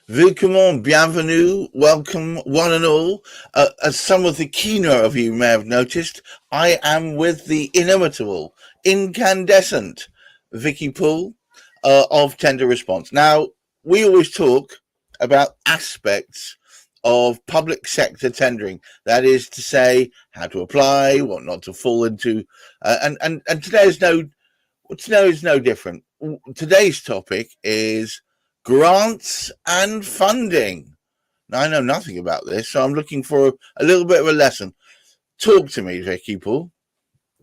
Willkommen, bienvenue, welcome one and all. As some of the keener of you may have noticed, I am with the inimitable, incandescent Vicky Poole of Tender Response. Now, we always talk about aspects of public sector tendering. That is to say, how to apply, what not to fall into, and today is no different. Today's topic is grants and funding. Now, I know nothing about this, so I'm looking for a little bit of a lesson. Talk to me, Vicky Poole.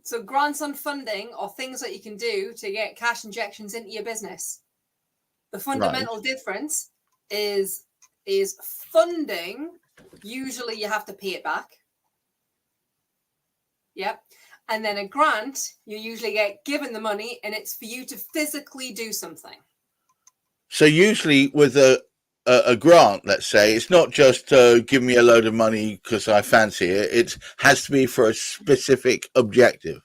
So grants and funding are things that you can do to get cash injections into your business. The fundamental difference is funding, usually you have to pay it back. Yep. And then a grant, you usually get given the money and it's for you to physically do something. So usually with a grant, let's say, it's not just give me a load of money because I fancy it. It has to be for a specific objective.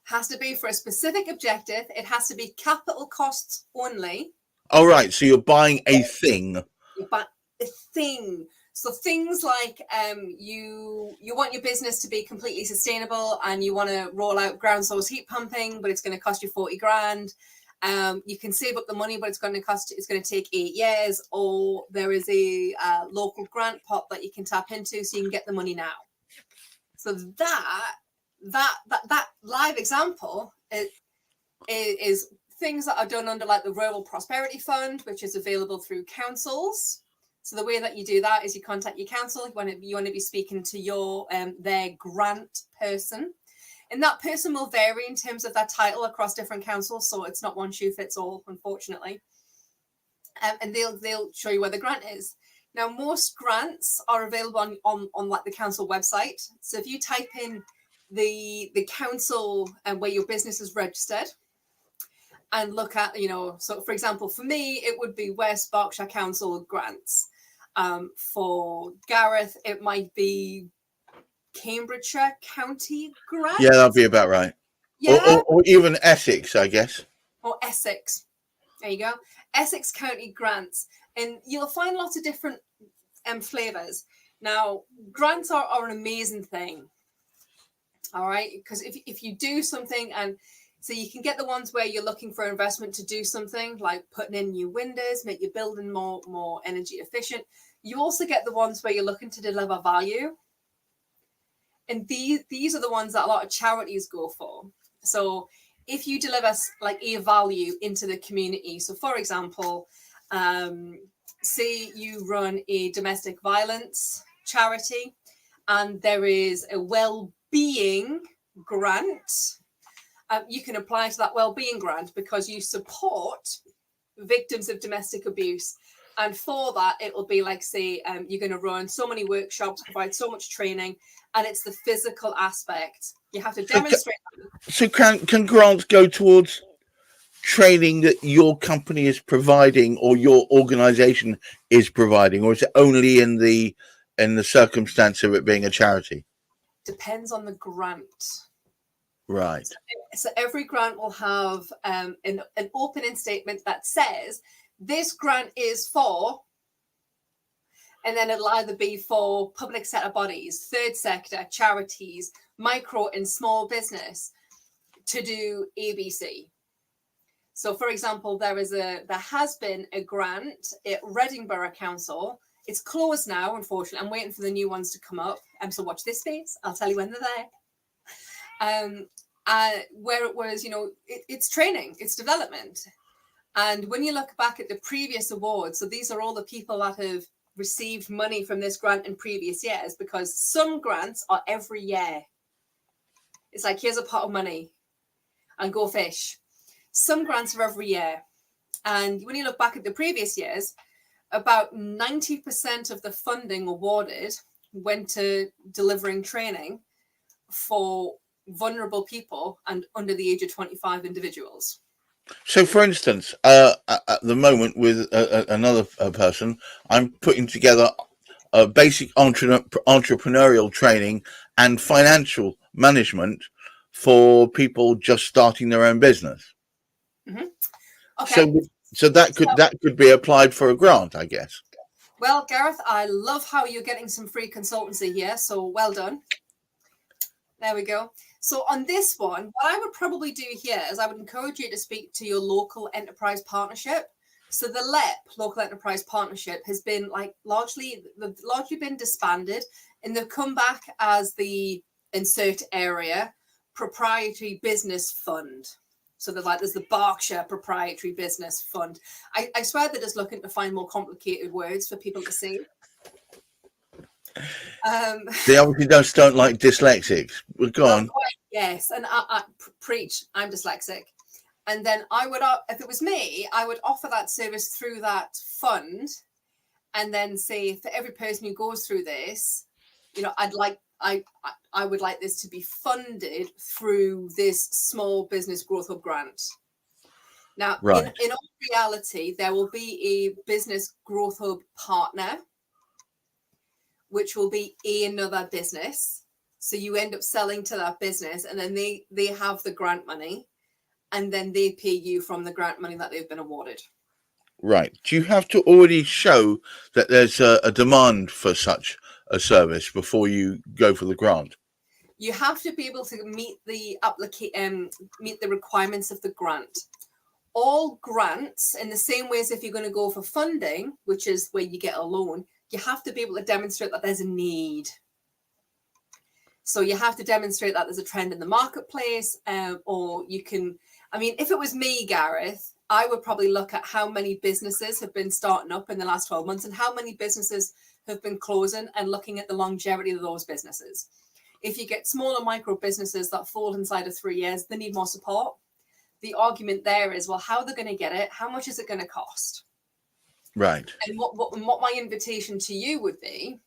Has to be for a specific objective. It has to be capital costs only. All right. So you're buying a thing. You're buying a thing. So things like you want your business to be completely sustainable and you want to roll out ground source heat pumping, but it's going to cost you 40 grand. You can save up the money, but it's going to take 8 years, or there is a local grant pot that you can tap into so you can get the money now. So that live example is things that are done under like the Rural Prosperity Fund, which is available through councils. So the way that you do that is you contact your council. You want to be speaking to your their grant person. And that person will vary in terms of their title across different councils. So it's not one shoe fits all, unfortunately. And they'll show you where the grant is. Now, most grants are available on like the council website. So if you type in the council and where your business is registered and look at, so for example, for me, it would be West Berkshire Council grants. For Gareth, it might be Cambridgeshire County grant. Yeah, that'd be about right. Yeah. Or even Essex, I guess. Or Essex. There you go. Essex County grants. And you'll find lots of different flavours. Now, grants are an amazing thing. All right. Because if you do something, and so you can get the ones where you're looking for investment to do something like putting in new windows, make your building more energy efficient. You also get the ones where you're looking to deliver value. And these are the ones that a lot of charities go for. So if you deliver like a value into the community, so for example, say you run a domestic violence charity and there is a well-being grant, you can apply to that well-being grant because you support victims of domestic abuse. And for that, it'll be like, say, you're going to run so many workshops, provide so much training, and it's the physical aspect. You have to demonstrate that. So can grants go towards training that your company is providing or your organization is providing, or is it only in the circumstance of it being a charity? Depends on the grant. Right. So every grant will have an opening statement that says, this grant is for, and then it'll either be for public sector bodies, third sector, charities, micro and small business to do ABC. So, for example, there has been a grant at Reading Borough Council. It's closed now, unfortunately. I'm waiting for the new ones to come up. So watch this space. I'll tell you when they're there. Where it was, it's training, it's development. And when you look back at the previous awards, so these are all the people that have received money from this grant in previous years, because some grants are every year. It's like, here's a pot of money and go fish. Some grants are every year. And when you look back at the previous years, about 90% of the funding awarded went to delivering training for vulnerable people and under the age of 25 individuals. So, for instance, at the moment with another person, I'm putting together a basic entrepreneurial training and financial management for people just starting their own business. Mm-hmm. Okay. So that could be applied for a grant, I guess. Well, Gareth, I love how you're getting some free consultancy here. So well done. There we go. So on this one, what I would probably do here is I would encourage you to speak to your local enterprise partnership. So the LEP, Local Enterprise Partnership, has been largely been disbanded, and they've come back as the insert area proprietary business fund. So there's the Berkshire Proprietary Business Fund. I swear they're just looking to find more complicated words for people to see. They obviously don't like dyslexics. Well, go on. Yes, and I preach. I'm dyslexic, and then I would, if it was me, I would offer that service through that fund, and then say for every person who goes through this, I would like this to be funded through this Small Business Growth Hub grant. Now, right. in all reality, there will be a Business Growth Hub partner, which will be another business. So you end up selling to that business, and then they have the grant money, and then they pay you from the grant money that they've been awarded. Right. Do you have to already show that there's a demand for such a service before you go for the grant? You have to be able to meet the requirements of the grant. All grants, in the same way as if you're going to go for funding, which is where you get a loan, you have to be able to demonstrate that there's a need. So you have to demonstrate that there's a trend in the marketplace, or you can, if it was me, Gareth, I would probably look at how many businesses have been starting up in the last 12 months and how many businesses have been closing, and looking at the longevity of those businesses. If you get smaller micro businesses that fall inside of 3 years, they need more support. The argument there is, well, how are they going to get it? How much is it going to cost? Right. And what my invitation to you would be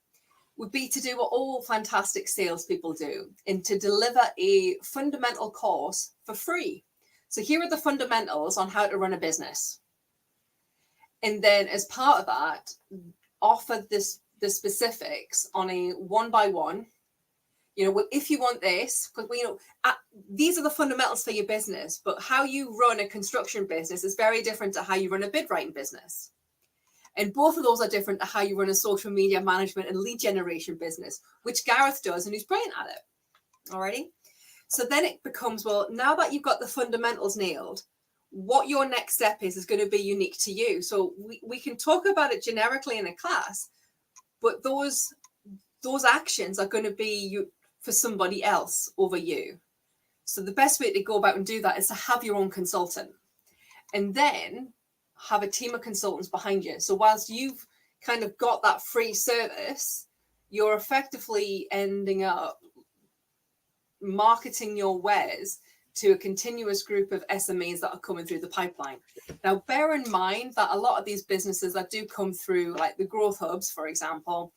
to do what all fantastic salespeople do, and to deliver a fundamental course for free. So here are the fundamentals on how to run a business. And then as part of that, offer the specifics on a one-by-one. If you want this, because these are the fundamentals for your business, but how you run a construction business is very different to how you run a bid writing business. And both of those are different to how you run a social media management and lead generation business, which Gareth does, and he's brilliant at it. Alrighty. So then it becomes, well, now that you've got the fundamentals nailed, what your next step is going to be unique to you. So we can talk about it generically in a class, but those actions are going to be for somebody else over you. So the best way to go about and do that is to have your own consultant, and then have a team of consultants behind you. So whilst you've kind of got that free service, you're effectively ending up marketing your wares to a continuous group of SMEs that are coming through the pipeline. Now, bear in mind that a lot of these businesses that do come through, like the growth hubs, for example,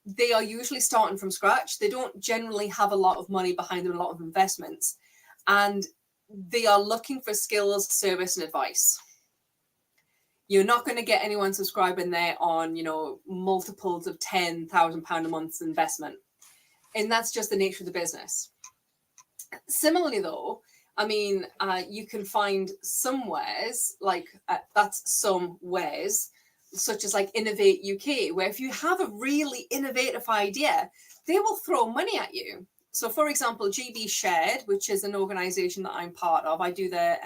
they are usually starting from scratch. They don't generally have a lot of money behind them, a lot of investments, and they are looking for skills, service, and advice. You're not going to get anyone subscribing there on, multiples of £10,000 a month investment. And that's just the nature of the business. Similarly, though, you can find some wares, such as like Innovate UK, where if you have a really innovative idea, they will throw money at you. So, for example, GB Shared, which is an organisation that I'm part of, I do their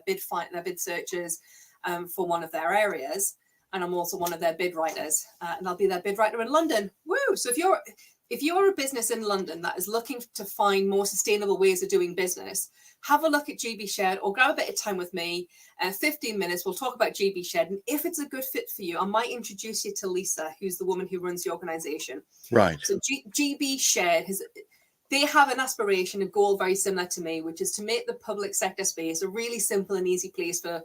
bid searches for one of their areas, and I'm also one of their bid writers, and I'll be their bid writer in London. Woo! So if you're a business in London that is looking to find more sustainable ways of doing business, have a look at GB Shared, or grab a bit of time with me. 15 minutes, we'll talk about GB Shared, and if it's a good fit for you, I might introduce you to Lisa, who's the woman who runs the organisation. Right. So GB Shared they have an aspiration, a goal very similar to me, which is to make the public sector space a really simple and easy place for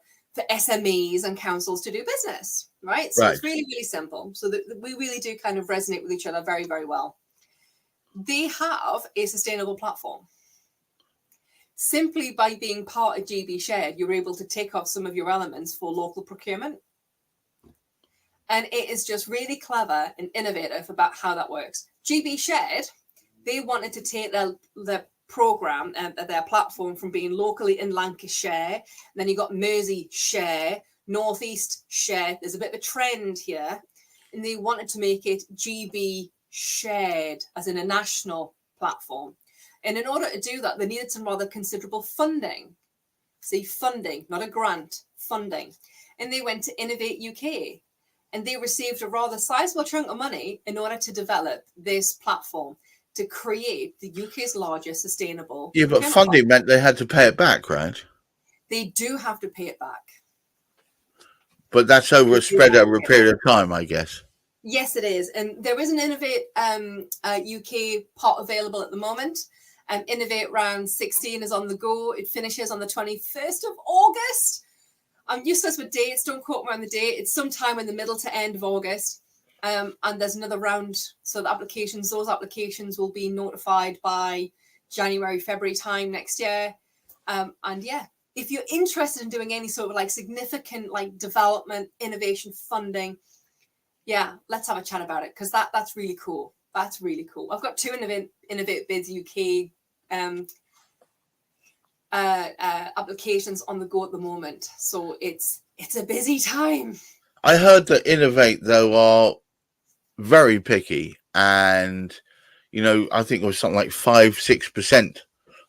SMEs and councils to do business, right? So It's really, really simple. So that we really do kind of resonate with each other very, very well. They have a sustainable platform. Simply by being part of GB Shared, you're able to take off some of your elements for local procurement. And it is just really clever and innovative about how that works. GB Shared, they wanted to take their program and their platform from being locally in Lancashire, and then you got Mersey Share, Northeast Share. There's a bit of a trend here, and they wanted to make it GB shared, as in a national platform. And in order to do that, they needed some rather considerable funding. See, funding, not a grant, funding. And they went to Innovate UK, and they received a rather sizable chunk of money in order to develop this platform to create the UK's largest sustainable. Yeah, but funding meant they had to pay it back, right? They do have to pay it back. But that's spread over a period of time, I guess. Yes, it is. And there is an Innovate UK pot available at the moment. Innovate round 16 is on the go. It finishes on the 21st of August. I'm useless with dates. Don't quote me on the date. It's sometime in the middle to end of August. And there's another round. So those applications will be notified by January, February time next year. And yeah, if you're interested in doing any sort of like significant like development, innovation funding, yeah, let's have a chat about it, because that's really cool. That's really cool. I've got 2 Innovate Bids UK applications on the go at the moment, so it's a busy time. I heard that Innovate though are very picky, and I think it was something like 5-6%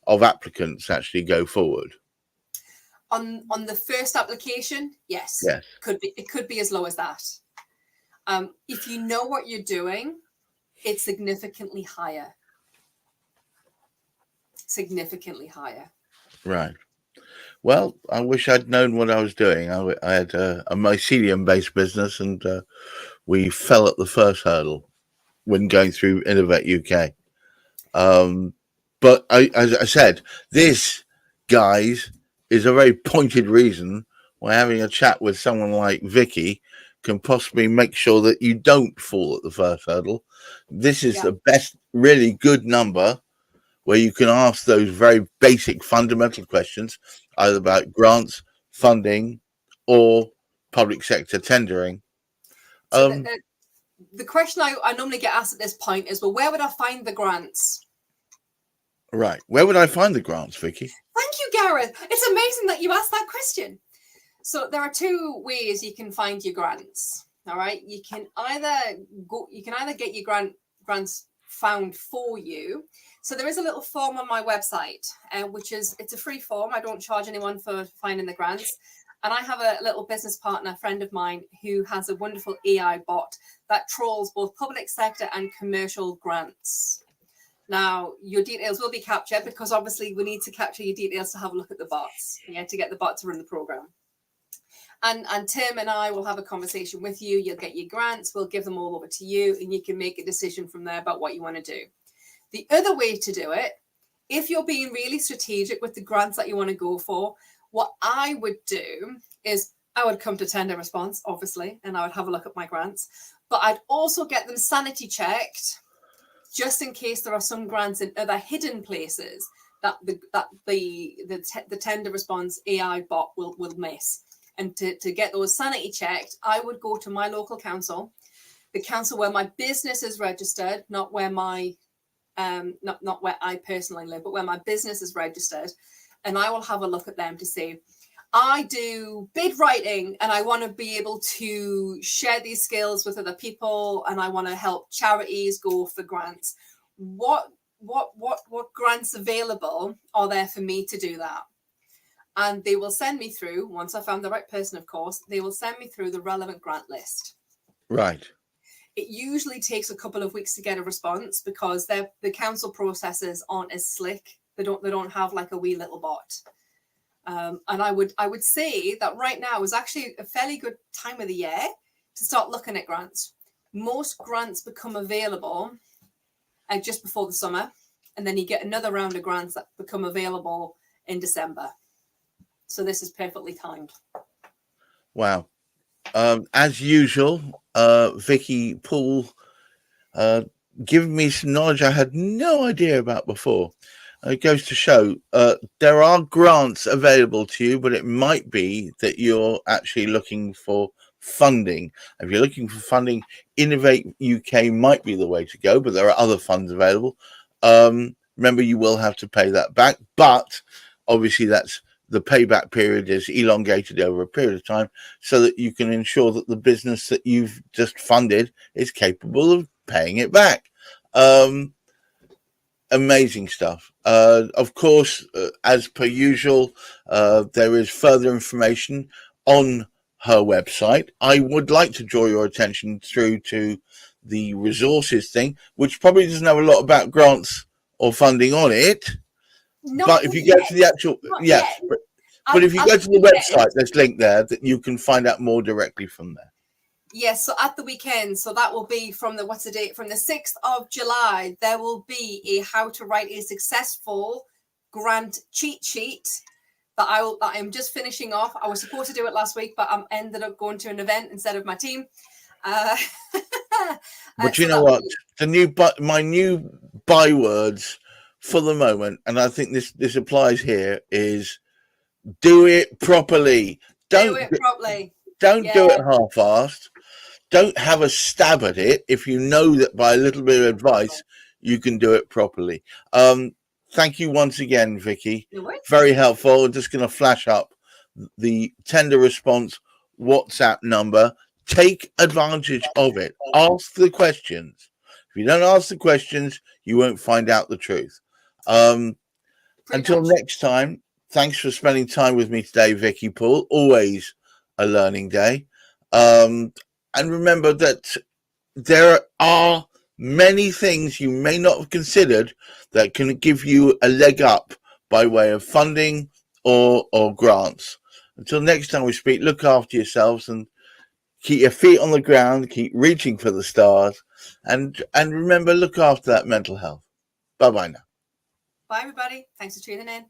of applicants actually go forward. On the first application, yes. It could be as low as that. If you know what you're doing, it's significantly higher. Significantly higher. Right. Well, I wish I'd known what I was doing. I had a mycelium-based business, and we fell at the first hurdle when going through Innovate UK. But as I said, this, guys, is a very pointed reason why having a chat with someone like Vicky can possibly make sure that you don't fall at the first hurdle. This is the best, really good number where you can ask those very basic fundamental questions, either about grants, funding, or public sector tendering. So the question I normally get asked at this point is, well, where would I find the grants? Right. Where would I find the grants, Vicky? Thank you, Gareth. It's amazing that you asked that question. So there are 2 ways you can find your grants. All right. You can either get your grants found for you. So there is a little form on my website, it's a free form. I don't charge anyone for finding the grants. And I have a little business partner, friend of mine, who has a wonderful AI bot that trolls both public sector and commercial grants. Now, your details will be captured, because obviously we need to capture your details to have a look at the bots, to get the bot to run the program. And Tim and I will have a conversation with you. You'll get your grants. We'll give them all over to you, and you can make a decision from there about what you want to do. The other way to do it, if you're being really strategic with the grants that you want to go for, what I would do is I would come to tender response, obviously, and I would have a look at my grants. But I'd also get them sanity checked, just in case there are some grants in other hidden places that the tender response AI bot will miss. And to get those sanity checked, I would go to my local council, the council where my business is registered, not where my not where I personally live, but where my business is registered, and I will have a look at them to say, I do bid writing and I want to be able to share these skills with other people, and I want to help charities go for grants. What grants available are there for me to do that? And they will send me through, once I found the right person, of course, they will send me through the relevant grant list. Right. It usually takes a couple of weeks to get a response, because the council processes aren't as slick. They don't have like a wee little bot. And I would say that right now is actually a fairly good time of the year to start looking at grants. Most grants become available just before the summer, and then you get another round of grants that become available in December. So this is perfectly timed. Wow. As usual, Vicky, Poole, giving me some knowledge I had no idea about before. It goes to show there are grants available to you, but it might be that you're actually looking for funding. If you're looking for funding, Innovate UK might be the way to go, but there are other funds available. Remember, you will have to pay that back, but obviously that's the payback period is elongated over a period of time so that you can ensure that the business that you've just funded is capable of paying it back. Amazing stuff. Of course, as per usual, there is further information on her website. I would like to draw your attention through to the resources thing, which probably doesn't have a lot about grants or funding on it. But if you go to the actual, yes, but if you go to the website, there's a link there that you can find out more directly from there. Yes, so at the weekend, so that will be from the, what's the date? From the 6th of July, there will be a how to write a successful grant cheat sheet that I'm just finishing off. I was supposed to do it last week, but I ended up going to an event instead of my team. But you know what? My new bywords for the moment, and I think this applies here, is do it properly. Don't do it half-assed. Don't have a stab at it if you know that by a little bit of advice you can do it properly. Thank you once again, Vicky. Very helpful. I'm just going to flash up the tender response WhatsApp number. Take advantage of it. Ask the questions. If you don't ask the questions, you won't find out the truth. Until next time, thanks for spending time with me today, Vicky Poole. Always a learning day. And remember that there are many things you may not have considered that can give you a leg up by way of funding or grants. Until next time we speak, look after yourselves and keep your feet on the ground, keep reaching for the stars, and remember, look after that mental health. Bye-bye now. Bye, everybody. Thanks for tuning in.